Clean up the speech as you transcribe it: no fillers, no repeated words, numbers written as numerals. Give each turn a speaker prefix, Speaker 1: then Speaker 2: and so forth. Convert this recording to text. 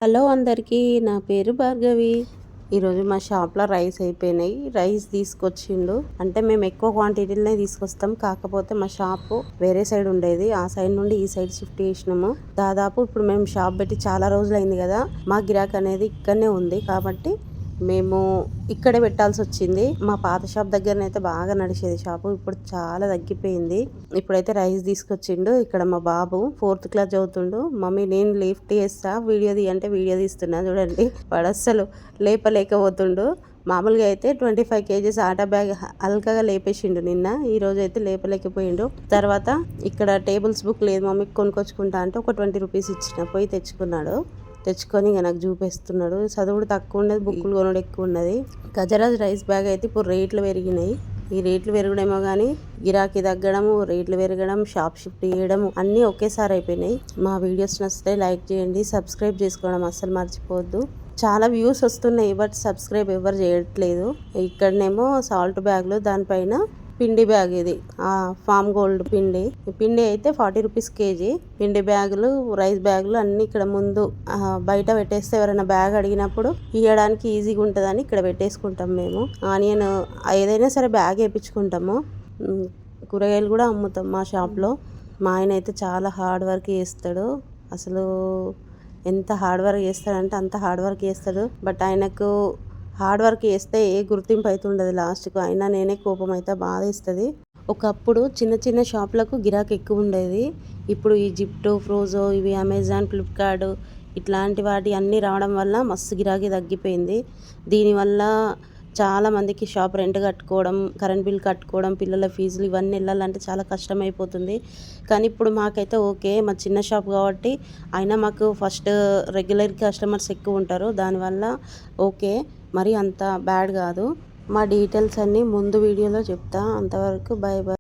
Speaker 1: Hello అందరికీ, నా పేరు భార్గవి. ఈరోజు మా షాప్లో రైస్ అయిపోయినాయి. రైస్ తీసుకొచ్చిండు. అంటే మేము ఎక్కువ క్వాంటిటీలోనే తీసుకొస్తాం. కాకపోతే మా షాపు వేరే సైడ్ ఉండేది. ఆ సైడ్ నుండి ఈ సైడ్ షిఫ్ట్ చేసినాము. దాదాపు ఇప్పుడు మేము షాప్ పెట్టి చాలా రోజులైంది కదా. మా గిరాక్ అనేది ఇక్కడనే ఉంది కాబట్టి మేము ఇక్కడే పెట్టాల్సి వచ్చింది. మా పాత షాప్ దగ్గరనైతే బాగా నడిచేది షాపు. ఇప్పుడు చాలా తగ్గిపోయింది. ఇప్పుడైతే రైస్ తీసుకొచ్చిండు. ఇక్కడ మా బాబు 4th క్లాస్ చదువుతుండు. మమ్మీ నేను లిఫ్ట్ చేస్తా, వీడియో తీయంటే వీడియో తీస్తున్నా. చూడండి, వాడు అస్సలు లేపలేకపోతుండు. మామూలుగా అయితే 25 kgs ఆటా బ్యాగ్ హల్కగా లేపేసిండు నిన్న. ఈ రోజు అయితే లేపలేకపోయిండు. తర్వాత ఇక్కడ టేబుల్స్ బుక్ లేదు మమ్మీకి కొనుక్కొచ్చుకుంటా అంటే ఒక 20 రూపీస్ ఇచ్చిన, పోయి తెచ్చుకున్నాడు. తెచ్చుకొని ఇంకా నాకు చూపిస్తున్నాడు. చదువుడు తక్కువ ఉండదు, బుక్కులు కొనడు ఎక్కువ ఉన్నది. గజరాజ్ రైస్ బ్యాగ్ అయితే ఇప్పుడు రేట్లు పెరిగినాయి. ఈ రేట్లు పెరగడమో కానీ గిరాకీ తగ్గడము, రేట్లు పెరగడం, షాప్ షిఫ్ట్ చేయడం అన్నీ ఒకేసారి అయిపోయినాయి. మా వీడియోస్ నచ్చితే లైక్ చేయండి, సబ్స్క్రైబ్ చేసుకోవడం అస్సలు మర్చిపోవద్దు. చాలా వ్యూస్ వస్తున్నాయి, బట్ సబ్స్క్రైబ్ ఎవరు చేయట్లేదు. ఇక్కడనేమో సాల్ట్ బ్యాగ్లు, దానిపైన పిండి బ్యాగ్, ఇది ఫామ్ గోల్డ్ పిండి. ఈ పిండి అయితే 40 రూపీస్ కేజీ. పిండి బ్యాగులు, రైస్ బ్యాగులు అన్నీ ఇక్కడ ముందు బయట పెట్టేస్తే ఎవరైనా బ్యాగ్ అడిగినప్పుడు ఇవ్వడానికి ఈజీగా ఉంటుందని ఇక్కడ పెట్టేసుకుంటాం మేము. ఆనియన్ ఏదైనా సరే బ్యాగ్ వేయించుకుంటాము. కూరగాయలు కూడా అమ్ముతాం మా షాప్లో. మా ఆయన అయితే చాలా హార్డ్ వర్క్ చేస్తాడు. అసలు ఎంత హార్డ్ వర్క్ చేస్తాడంటే అంత హార్డ్ వర్క్ చేస్తాడు. బట్ ఆయనకు హార్డ్ వర్క్ చేస్తే ఏ గుర్తింపు అయితే ఉండదు లాస్ట్కు. అయినా నేనే కోపం అయితే బాధ ఇస్తుంది. ఒకప్పుడు చిన్న చిన్న షాపులకు గిరాకీ ఎక్కువ ఉండేది. ఇప్పుడు ఈ జిప్టో, ఫ్రోజో, ఇవి అమెజాన్, ఫ్లిప్కార్ట్ ఇట్లాంటి వాటి అన్నీ రావడం వల్ల మస్తు గిరాకీ తగ్గిపోయింది. దీనివల్ల చాలా మందికి షాప్ రెంట్ కట్టుకోవడం, కరెంట్ బిల్ కట్టుకోవడం, పిల్లల ఫీజులు ఇవన్నీ వెళ్ళాలంటే చాలా కష్టమైపోతుంది. కానీ ఇప్పుడు మాకైతే ఓకే, మా చిన్న షాప్ కాబట్టి అయినా మాకు ఫస్ట్ రెగ్యులర్ కస్టమర్స్ ఎక్కువ ఉంటారు. దానివల్ల ఓకే, మరి అంత బ్యాడ్ కాదు. మా డీటెయిల్స్ అన్నీ ముందు వీడియోలో చెప్తా. అంతవరకు బై బై.